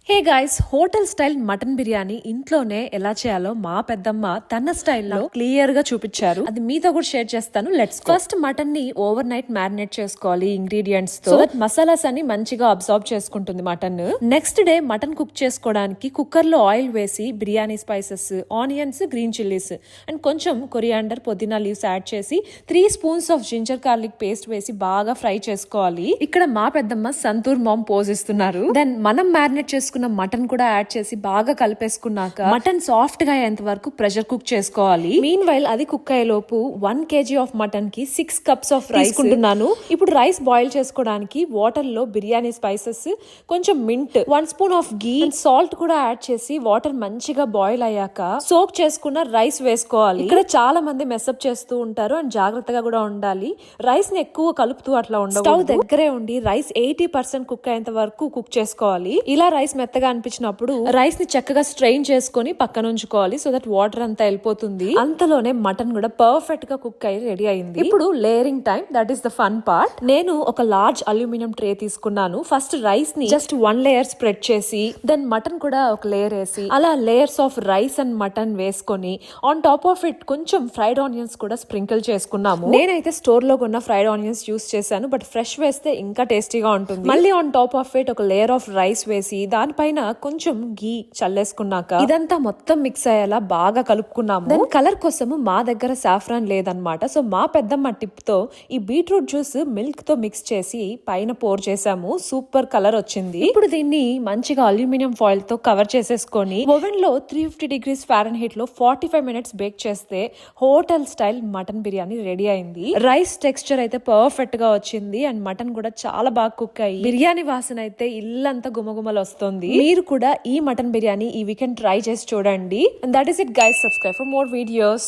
Hey guys, hotel style mutton biryani ఇంట్లోనే ఎలా చేయాలో మా పెద్దమ్మ తన స్టైల్లో క్లియర్ గా చూపించారు. అది మీతో కూడా షేర్ చేస్తాను. లెట్స్ ఫస్ట్ మటన్ ని ఓవర్ నైట్ మ్యారినేట్ చేసుకోవాలి ఇంగ్రీడియంట్స్ తో. మసాలాస్ అని మంచిగా అబ్జార్బ్ చేసుకుంటుంది mutton. Next day mutton cook చేసుకోవడానికి కుక్కర్ లో ఆయిల్ వేసి biryani spices, onions, green chillies and కొంచెం కొరియాండర్, పుదీనా లీవ్స్ యాడ్ చేసి 3 spoons of ginger garlic paste వేసి బాగా ఫ్రై చేసుకోవాలి. ఇక్కడ మా పెద్దమ్మ సంతూర్ మామ్ పోజ్ ఇస్తున్నారు. దెన్ మనం మ్యారినేట్ చేసుకున్న మటన్ కూడా యాడ్ చేసి బాగా కలిపేసుకున్నాక మటన్ సాఫ్ట్ గా అయ్యేంత వరకు ప్రెషర్ కుక్ చేసుకోవాలి. మీన్ వైల్ అది కుక్ అయ్యే లోపు 1 kg ఆఫ్ మటన్ కి 6 cups ఆఫ్ రైస్ తీసుకుంటున్నాను. ఇప్పుడు రైస్ బాయిల్ చేసుకోవడానికి వాటర్ లో బిర్యానీ స్పైసెస్, కొంచెం mint, 1 spoon of ghee, salt కూడా యాడ్ చేసి వాటర్ మంచిగా బాయిల్ అయ్యాక సోక్ చేసుకున్న రైస్ వేసుకోవాలి. ఇక్కడ చాలా మంది మెస్అప్ చేస్తూ ఉంటారు అండ్ జాగ్రత్తగా కూడా ఉండాలి. రైస్ ని ఎక్కువ కలుపుతూ అట్లా ఉండదు. స్టవ్ దగ్గరే ఉండి రైస్ 80% కుక్ అయ్యేంత వరకు కుక్ చేసుకోవాలి. ఇలా రైస్ మెత్తగా అనిపించినప్పుడు రైస్ ని చక్కగా స్ట్రెయిన్ చేసుకుని పక్కన ఉంచుకోవాలి. సో దట్ వాటర్ అంతా వెళ్ళిపోతుంది. అంతలోనే మటన్ కూడా పర్ఫెక్ట్ గా కుక్ అయ్యి రెడీ అయింది. ఇప్పుడు layering time, that is the fun part. నేను ఒక లార్జ్ అల్యూమినియం ట్రే తీసుకున్నాను. ఫస్ట్ రైస్ ని జస్ట్ 1 లేయర్ స్ప్రెడ్ చేసి దెన్ మటన్ కూడా ఒక లేయర్ వేసి అలా layers of rice and mutton వేసుకొని ఆన్ టాప్ ఆఫ్ ఇట్ కొంచెం ఫ్రైడ్ ఆనియన్స్ కూడా స్ప్రింకిల్ చేసుకున్నాము. నేనైతే స్టోర్ లో కొన్న ఫ్రైడ్ ఆనియన్స్ యూస్ చేశాను, బట్ ఫ్రెష్ వేస్తే ఇంకా టేస్టీగా ఉంటుంది. మళ్ళీ ఆన్ టాప్ ఆఫ్ ఇట్ ఒక లేయర్ ఆఫ్ రైస్ వేసి దానిపైన కొంచెం గీ చల్లేసుకున్నాక ఇదంతా మొత్తం మిక్స్ అయ్యేలా బాగా కలుపుకున్నాము. దెన్ కలర్ కోసము మా దగ్గర సాఫ్రాన్ లేదనమాట. సో మా పెద్దమ్మ టిప్ తో ఈ బీట్రూట్ జ్యూస్ మిల్క్ తో మిక్స్ చేసి పైన పోర్ చేసాము. సూపర్ కలర్ వచ్చింది. ఇప్పుడు దీన్ని మంచిగా అల్యూమినియం ఫాయిల్ తో కవర్ చేసేసుకొని ఓవెన్ లో 350 degrees Fahrenheit లో 45 minutes బేక్ చేస్తే hotel style mutton biryani ready అయింది. రైస్ టెక్స్చర్ అయితే పర్ఫెక్ట్ గా వచ్చింది అండ్ మటన్ కూడా చాలా బాగా కుక్ అయ్యి బిర్యానీ వాసన అయితే ఇల్లంతా గుమగుమలు వస్తుంది. మీరు కూడా ఈ మటన్ బిర్యానీ ఈ వీకెండ్ ట్రై చేసి చూడండి. And that is it guys. Subscribe for more videos.